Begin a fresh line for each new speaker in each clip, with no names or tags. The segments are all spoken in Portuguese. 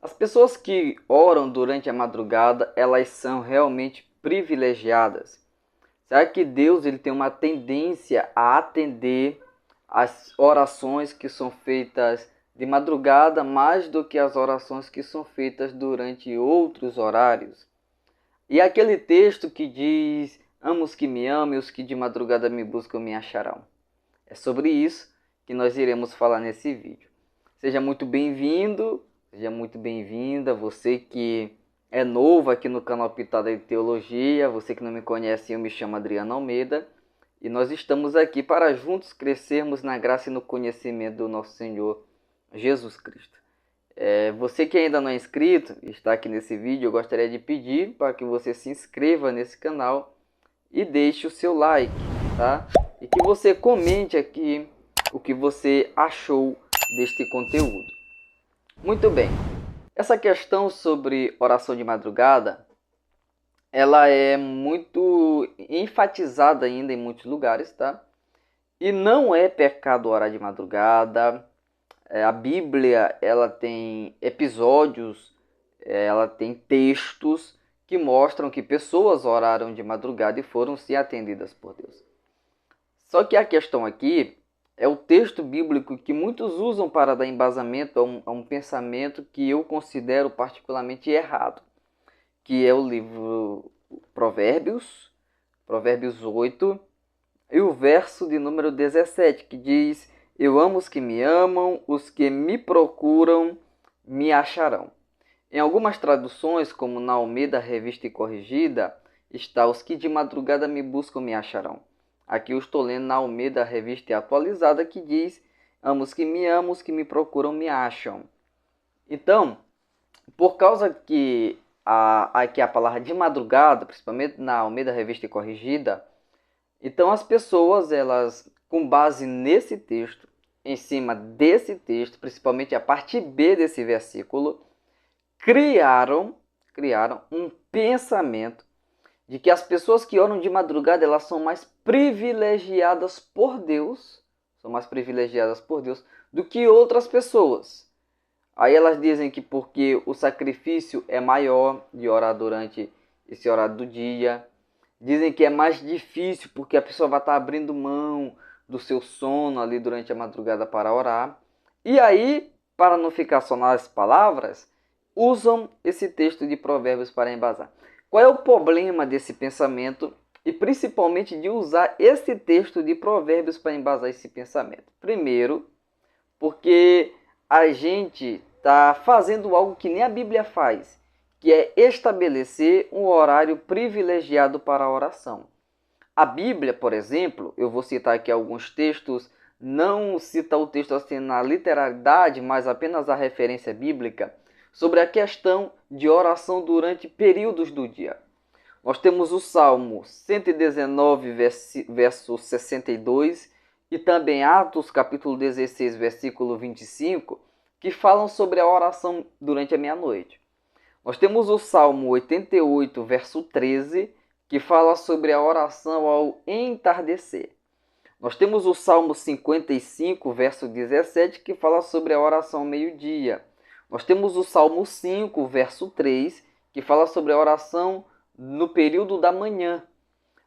As pessoas que oram durante a madrugada, elas são realmente privilegiadas. Será que Deus ele tem uma tendência a atender as orações que são feitas de madrugada mais do que as orações que são feitas durante outros horários? E aquele texto que diz: amo os que me amam e os que de madrugada me buscam me acharão. É sobre isso que nós iremos falar nesse vídeo. Seja muito bem-vindo, seja muito bem-vinda, você que é novo aqui no canal Pitada de Teologia, você que não me conhece, eu me chamo Adriano Almeida, e nós estamos aqui para juntos crescermos na graça e no conhecimento do nosso Senhor Jesus Cristo. Você que ainda não é inscrito, está aqui nesse vídeo, eu gostaria de pedir para que você se inscreva nesse canal e deixe o seu like, tá? E que você comente aqui o que você achou deste conteúdo. Muito bem, essa questão sobre oração de madrugada, ela é muito enfatizada ainda em muitos lugares, tá? E não é pecado orar de madrugada. A Bíblia, ela tem episódios, ela tem textos que mostram que pessoas oraram de madrugada e foram sim atendidas por Deus. Só que a questão aqui é o texto bíblico que muitos usam para dar embasamento a um pensamento que eu considero particularmente errado, que é o livro Provérbios, Provérbios 8, e o verso de número 17, que diz: eu amo os que me amam, os que me procuram me acharão. Em algumas traduções, como na Almeida Revista e Corrigida, está: os que de madrugada me buscam me acharão. Aqui eu estou lendo na Almeida Revista e Atualizada, que diz: amo os que me amam, os que me procuram me acham. Então, por causa que aqui a palavra de madrugada, principalmente na Almeida Revista e Corrigida, então as pessoas, elas, com base nesse texto, em cima desse texto, principalmente a parte B desse versículo, criaram um pensamento de que as pessoas que oram de madrugada, elas são mais privilegiadas por Deus, do que outras pessoas. Aí elas dizem que porque o sacrifício é maior de orar durante esse horário do dia, dizem que é mais difícil porque a pessoa vai estar abrindo mão do seu sono ali durante a madrugada para orar. E aí, para não ficar só nas palavras, usam esse texto de Provérbios para embasar. Qual é o problema desse pensamento e principalmente de usar esse texto de Provérbios para embasar esse pensamento? Primeiro, porque a gente está fazendo algo que nem a Bíblia faz, que é estabelecer um horário privilegiado para a oração. A Bíblia, por exemplo, eu vou citar aqui alguns textos, não cita o texto assim na literalidade, mas apenas a referência bíblica, sobre a questão de oração durante períodos do dia. Nós temos o Salmo 119, verso 62, e também Atos, capítulo 16, versículo 25, que falam sobre a oração durante a meia-noite. Nós temos o Salmo 88, verso 13, que fala sobre a oração ao entardecer. Nós temos o Salmo 55, verso 17, que fala sobre a oração ao meio-dia. Nós temos o Salmo 5, verso 3, que fala sobre a oração no período da manhã.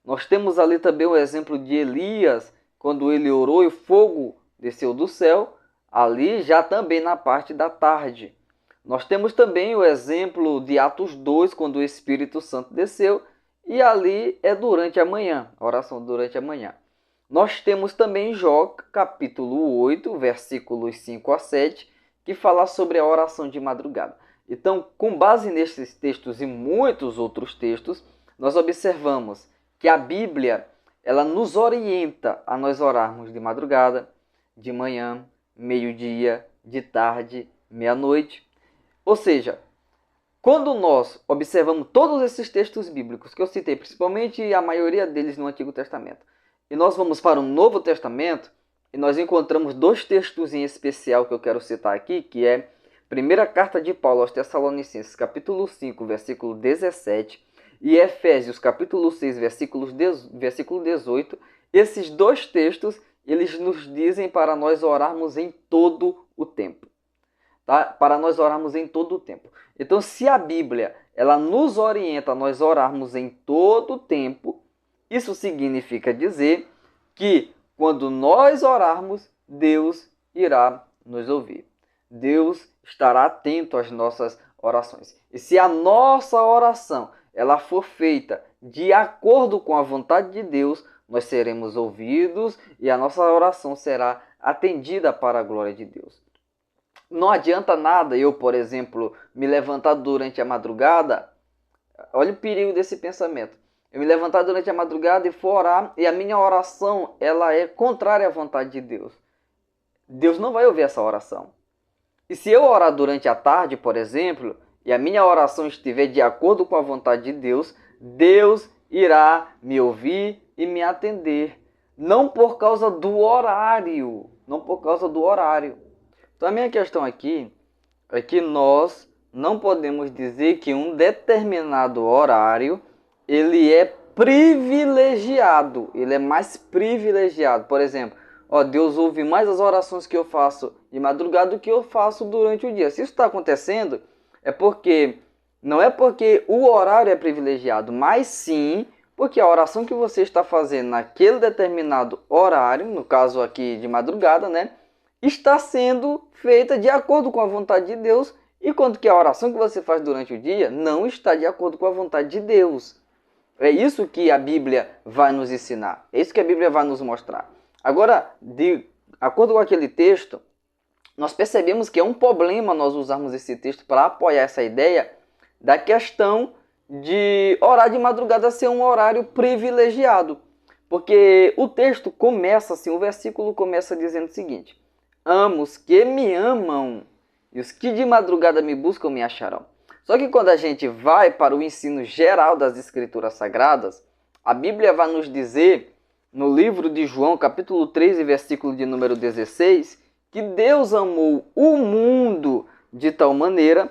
Nós temos ali também o exemplo de Elias, quando ele orou e o fogo desceu do céu, ali já também na parte da tarde. Nós temos também o exemplo de Atos 2, quando o Espírito Santo desceu, e ali é durante a manhã, a oração durante a manhã. Nós temos também Jó, capítulo 8, versículos 5 a 7, que fala sobre a oração de madrugada. Então, com base nesses textos e muitos outros textos, nós observamos que a Bíblia, ela nos orienta a nós orarmos de madrugada, de manhã, meio-dia, de tarde, meia-noite. Ou seja, quando nós observamos todos esses textos bíblicos que eu citei, principalmente a maioria deles no Antigo Testamento, e nós vamos para o Novo Testamento, e nós encontramos dois textos em especial que eu quero citar aqui, que é Primeira Carta de Paulo aos Tessalonicenses, capítulo 5, versículo 17, e Efésios, capítulo 6, versículo 18. Esses dois textos, eles nos dizem para nós orarmos em todo o tempo. tá? Para nós orarmos em todo o tempo. Então, se a Bíblia ela nos orienta a nós orarmos em todo o tempo, isso significa dizer que quando nós orarmos, Deus irá nos ouvir. Deus estará atento às nossas orações. E se a nossa oração ela for feita de acordo com a vontade de Deus, nós seremos ouvidos e a nossa oração será atendida para a glória de Deus. Não adianta nada eu, por exemplo, me levantar durante a madrugada. Olha o perigo desse pensamento. Eu me levantar durante a madrugada e for orar e a minha oração ela é contrária à vontade de Deus. Deus não vai ouvir essa oração. E se eu orar durante a tarde, por exemplo, e a minha oração estiver de acordo com a vontade de Deus, Deus irá me ouvir e me atender. Não por causa do horário. Não por causa do horário. Então a minha questão aqui é que nós não podemos dizer que um determinado horário ele é privilegiado. Ele é mais privilegiado. Por exemplo, Deus ouve mais as orações que eu faço de madrugada do que eu faço durante o dia. Se isso está acontecendo, não é porque o horário é privilegiado, mas sim porque a oração que você está fazendo naquele determinado horário, no caso aqui de madrugada, né, está sendo feita de acordo com a vontade de Deus, enquanto que a oração que você faz durante o dia não está de acordo com a vontade de Deus. É isso que a Bíblia vai nos ensinar, é isso que a Bíblia vai nos mostrar. Agora, de acordo com aquele texto, nós percebemos que é um problema nós usarmos esse texto para apoiar essa ideia da questão de orar de madrugada ser um horário privilegiado. Porque o texto começa assim, o versículo começa dizendo o seguinte: amo os que me amam, e os que de madrugada me buscam me acharão. Só que quando a gente vai para o ensino geral das Escrituras Sagradas, a Bíblia vai nos dizer, no livro de João, capítulo 3, versículo de número 16, que Deus amou o mundo de tal maneira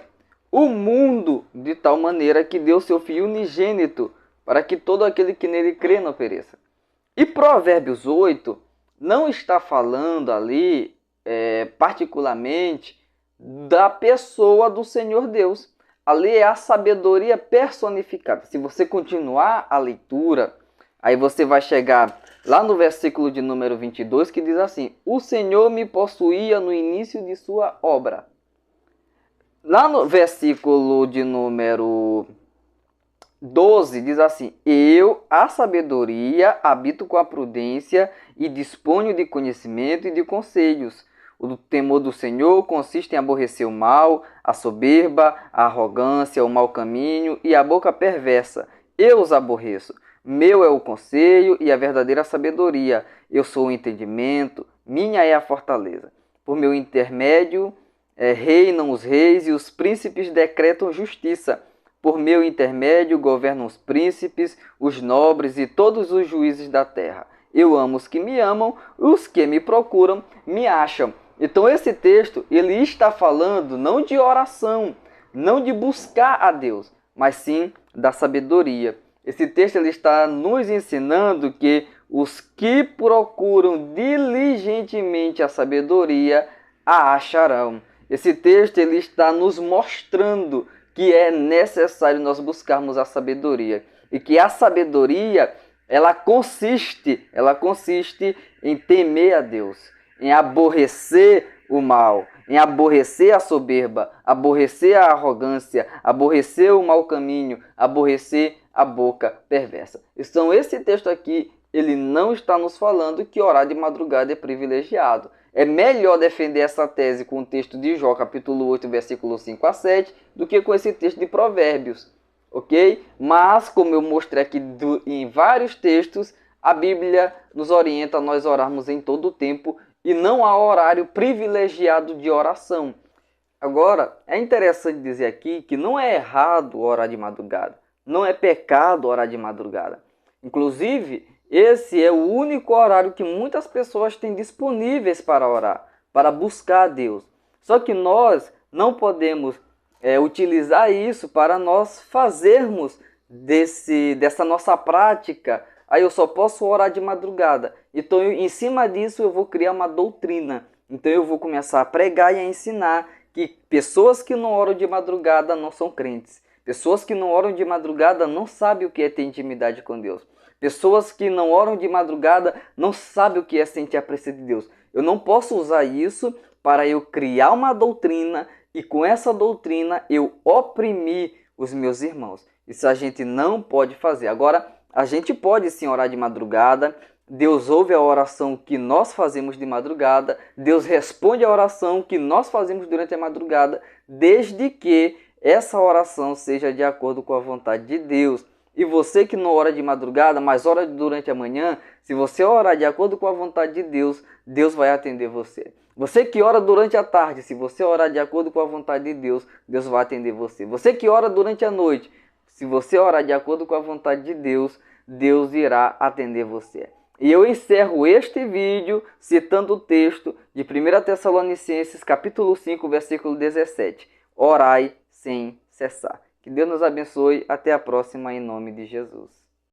que deu seu Filho unigênito, para que todo aquele que nele crê não pereça. E Provérbios 8 não está falando ali, particularmente, da pessoa do Senhor Deus. Ali é a sabedoria personificada. Se você continuar a leitura, aí você vai chegar lá no versículo de número 22, que diz assim: o Senhor me possuía no início de sua obra. Lá no versículo de número 12 diz assim: eu, a sabedoria, habito com a prudência e disponho de conhecimento e de conselhos. O temor do Senhor consiste em aborrecer o mal, a soberba, a arrogância, o mau caminho e a boca perversa. Eu os aborreço. Meu é o conselho e a verdadeira sabedoria. Eu sou o entendimento, minha é a fortaleza. Por meu intermédio reinam os reis e os príncipes decretam justiça. Por meu intermédio governam os príncipes, os nobres e todos os juízes da terra. Eu amo os que me amam, os que me procuram me acham. Então esse texto ele está falando não de oração, não de buscar a Deus, mas sim da sabedoria. Esse texto ele está nos ensinando que os que procuram diligentemente a sabedoria a acharão. Esse texto ele está nos mostrando que é necessário nós buscarmos a sabedoria. E que a sabedoria, ela consiste em temer a Deus, em aborrecer o mal, em aborrecer a soberba, aborrecer a arrogância, aborrecer o mau caminho, aborrecer a boca perversa. Então esse texto aqui, ele não está nos falando que orar de madrugada é privilegiado. É melhor defender essa tese com o texto de Jó, capítulo 8, versículo 5 a 7, do que com esse texto de Provérbios, ok? Mas, como eu mostrei aqui em vários textos, a Bíblia nos orienta a nós orarmos em todo o tempo e não há horário privilegiado de oração. Agora, é interessante dizer aqui que não é errado orar de madrugada, não é pecado orar de madrugada. Inclusive, esse é o único horário que muitas pessoas têm disponíveis para orar, para buscar a Deus. Só que nós não podemos utilizar isso para nós fazermos dessa nossa prática. Aí eu só posso orar de madrugada. Então, em cima disso, eu vou criar uma doutrina. Então, eu vou começar a pregar e a ensinar que pessoas que não oram de madrugada não são crentes. Pessoas que não oram de madrugada não sabem o que é ter intimidade com Deus. Pessoas que não oram de madrugada não sabem o que é sentir a presença de Deus. Eu não posso usar isso para eu criar uma doutrina e com essa doutrina eu oprimir os meus irmãos. Isso a gente não pode fazer. Agora, a gente pode sim orar de madrugada. Deus ouve a oração que nós fazemos de madrugada. Deus responde a oração que nós fazemos durante a madrugada, desde que essa oração seja de acordo com a vontade de Deus. E você que não ora de madrugada, mas ora durante a manhã, se você orar de acordo com a vontade de Deus, Deus vai atender você. Você que ora durante a tarde, se você orar de acordo com a vontade de Deus, Deus vai atender você. Você que ora durante a noite, se você orar de acordo com a vontade de Deus, Deus irá atender você. E eu encerro este vídeo citando o texto de 1 Tessalonicenses, capítulo 5, versículo 17. Orai sem cessar. Que Deus nos abençoe. Até a próxima, em nome de Jesus.